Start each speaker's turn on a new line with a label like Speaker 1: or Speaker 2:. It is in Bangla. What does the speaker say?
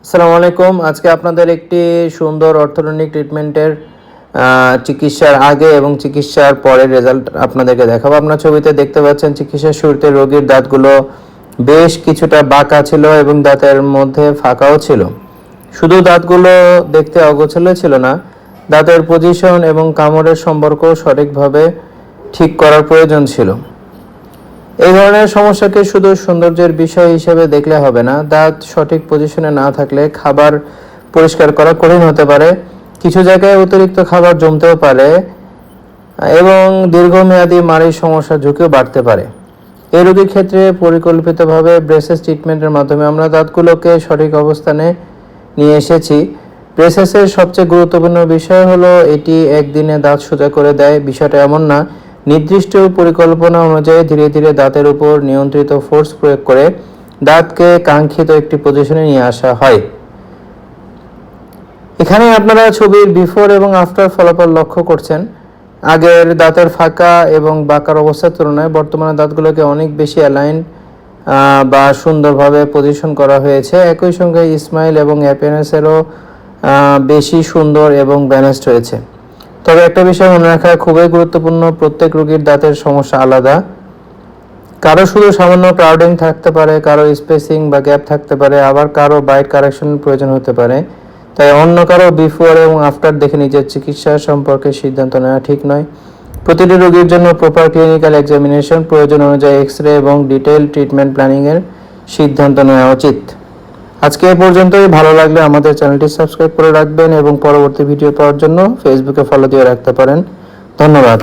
Speaker 1: আসসালামু আলাইকুম। আজকে আপনাদের একটি সুন্দর অর্থোডন্টিক ট্রিটমেন্টের চিকিৎসার আগে এবং চিকিৎসার পরের রেজাল্ট আপনাদেরকে দেখাবো। আপনার ছবিতে দেখতে পাচ্ছেন চিকিৎসার শুরুতে রোগীর দাঁতগুলো বেশ কিছুটা বাঁকা ছিল এবং দাঁতের মধ্যে ফাঁকাও ছিল। শুধু দাঁতগুলো দেখতে অগোছালো ছিল না, দাঁতের পজিশন এবং কামড়ের সম্পর্ক সঠিকভাবে ঠিক করার প্রয়োজন ছিল। এই ধরনের সমস্যাকে শুধু সৌন্দর্যের বিষয় হিসেবে দেখলে হবে না। দাঁত সঠিক পজিশনে না থাকলে খাবার পরিষ্কার করা কঠিন হতে পারে, কিছু জায়গায় অতিরিক্ত খাবার জমতেও পারে এবং দীর্ঘমেয়াদী মাড়ির সমস্যার ঝুঁকিও বাড়তে পারে। এই রোগীর ক্ষেত্রে পরিকল্পিতভাবে ব্রেসেস ট্রিটমেন্টের মাধ্যমে আমরা দাঁতগুলোকে সঠিক অবস্থানে নিয়ে এসেছি। ব্রেসেসের সবচেয়ে গুরুত্বপূর্ণ বিষয় হলো এটি একদিনে দাঁত সোজা করে দেয়। বিষয়টা এমন না, নির্দিষ্ট পরিকল্পনা অনুযায়ী ধীরে ধীরে দাঁতের উপর নিয়ন্ত্রিত ফোর্স প্রয়োগ করে দাঁতকে কাঙ্ক্ষিত একটি পজিশনে নিয়ে আসা হয়। এখানে আপনারা ছবির বিফোর এবং আফটার ফলাফল লক্ষ্য করছেন। আগের দাঁতের ফাঁকা এবং বাঁকার অবস্থার তুলনায় বর্তমানে দাঁতগুলোকে অনেক বেশি অ্যালাইন বা সুন্দরভাবে পজিশন করা হয়েছে। একই সঙ্গে স্মাইল এবং অ্যাপিয়ারেন্সেরও বেশি সুন্দর এবং ব্যালেন্সড হয়েছে। তবে একটা বিষয় মনে রাখা খুবই গুরুত্বপূর্ণ, প্রত্যেক রোগীর দাঁতের সমস্যা আলাদা। কারো শুধু সামান্য ক্রাউডিং থাকতে পারে, কারো স্পেসিং বা গ্যাপ থাকতে পারে, আবার কারো বাইট কারেকশনের প্রয়োজন হতে পারে। তাই অন্য কারো বিফোর এবং আফটার দেখে নিজের চিকিৎসা সম্পর্কে সিদ্ধান্ত নেওয়া ঠিক নয়। প্রতিটি রোগীর জন্য প্রপার ক্লিনিক্যাল এক্সামিনেশন, প্রয়োজন অনুযায়ী এক্স-রে এবং ডিটেইল ট্রিটমেন্ট প্ল্যানিংয়ের সিদ্ধান্ত নেওয়া উচিত। আজকে এ পর্যন্তই। ভালো লাগলে আমাদের চ্যানেলটি সাবস্ক্রাইব করে রাখবেন এবং পরবর্তী ভিডিও পাওয়ার জন্য ফেসবুকে ফলো দিয়ে রাখতে পারেন। ধন্যবাদ।